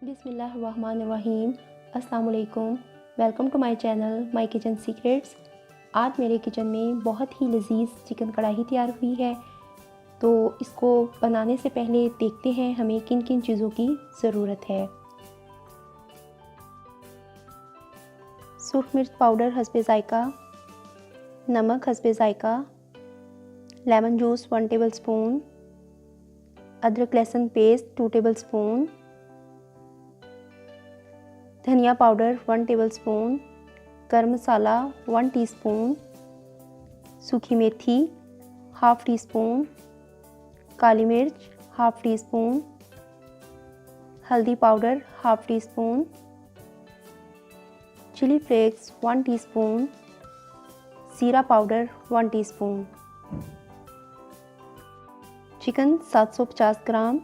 बिस्मिल्लाहिर्रहमानिर्रहीम। अस्सलाम वालेकुम। Welcome to my channel my kitchen secrets. आज मेरे किचन में बहुत ही लजीज चिकन कढ़ाई तैयार हुई है। तो इसको बनाने से पहले देखते हैं हमें किन किन चीज़ों की ज़रूरत है। सूख मिर्च पाउडर हस्बे ज़ायका, नमक हस्बे ज़ायका, लेमन जूस 1 टेबलस्पून, अदरक लहसुन पेस्ट 2 टेबलस्पून, धनिया पाउडर 1 टेबलस्पून, गरम मसाला 1 टीस्पून, सूखी मेथी हाफ़ टी स्पून, काली मिर्च हाफ़ टी स्पून, हल्दी powder half teaspoon, chilli flakes 1 teaspoon, जीरा पाउडर 1 टीस्पून, चिकन 750 ग्राम,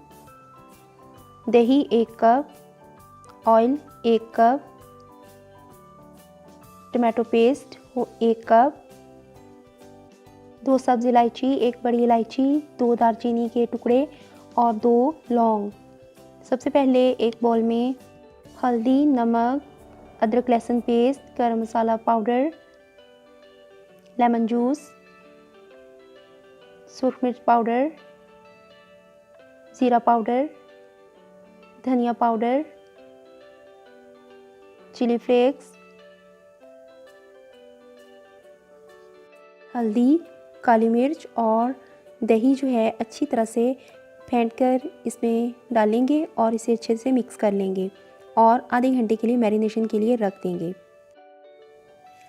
दही 1 cup, oil 1 cup, tomato paste 1 cup, 2 सब्ज़ इलायची, 1 बड़ी इलायची, 2 दालचीनी के टुकड़े और 2 लौंग। सबसे पहले एक बाउल में हल्दी, नमक, अदरक लहसुन पेस्ट, गरम मसाला पाउडर, लेमन जूस, सूख मिर्च पाउडर, ज़ीरा पाउडर, धनिया पाउडर, चिली फ्लेक्स, हल्दी, काली मिर्च और दही जो है अच्छी तरह से फेंटकर इसमें डालेंगे और इसे अच्छे से मिक्स कर लेंगे और आधे घंटे के लिए मैरिनेशन के लिए रख देंगे।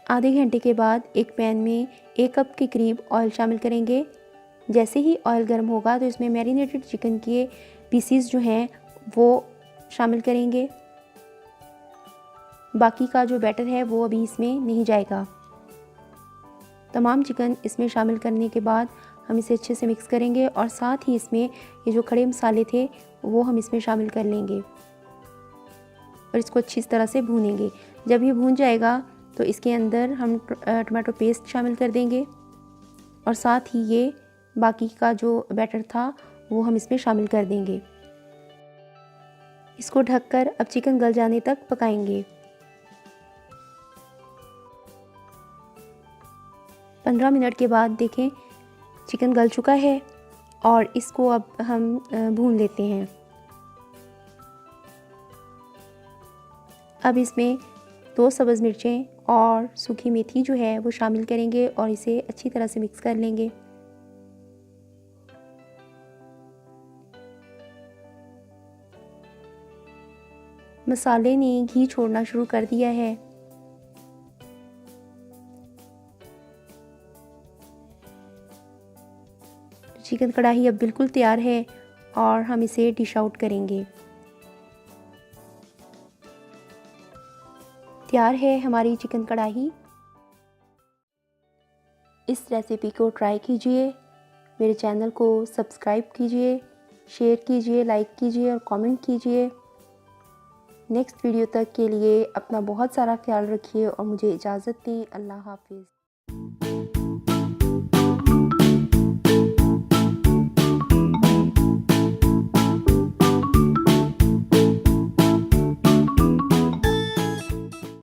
आधे घंटे के बाद एक पैन में 1 कप के करीब ऑयल शामिल करेंगे। जैसे ही ऑयल गर्म होगा तो इसमें मैरिनेटेड चिकन के पीसीस जो हैं वो शामिल करेंगे। बाकी का जो बैटर है वो अभी इसमें नहीं जाएगा। तमाम चिकन इसमें शामिल करने के बाद हम इसे अच्छे से मिक्स करेंगे और साथ ही इसमें ये जो खड़े मसाले थे वो हम इसमें शामिल कर लेंगे और इसको अच्छी तरह से भूनेंगे। जब ये भून जाएगा तो इसके अंदर हम टमाटो पेस्ट शामिल कर देंगे और साथ ही ये बाकी का जो बैटर था वो हम इसमें शामिल कर देंगे। इसको ढककर अब चिकन गल जाने तक पकाएंगे। 15 मिनट के बाद देखें चिकन गल चुका है और इसको अब हम भून लेते हैं। अब इसमें 2 सब्ज़ मिर्चें और सूखी मेथी जो है वो शामिल करेंगे और इसे अच्छी तरह से मिक्स कर लेंगे। मसाले ने घी छोड़ना शुरू कर दिया है। चिकन कढ़ाई अब बिल्कुल तैयार है और हम इसे डिश आउट करेंगे। तैयार है हमारी चिकन कढ़ाई। इस रेसिपी को ट्राई कीजिए, मेरे चैनल को सब्सक्राइब कीजिए, शेयर कीजिए, लाइक कीजिए और कमेंट कीजिए। नेक्स्ट वीडियो तक के लिए अपना बहुत सारा ख्याल रखिए और मुझे इजाज़त दें। अल्लाह हाफ़िज़।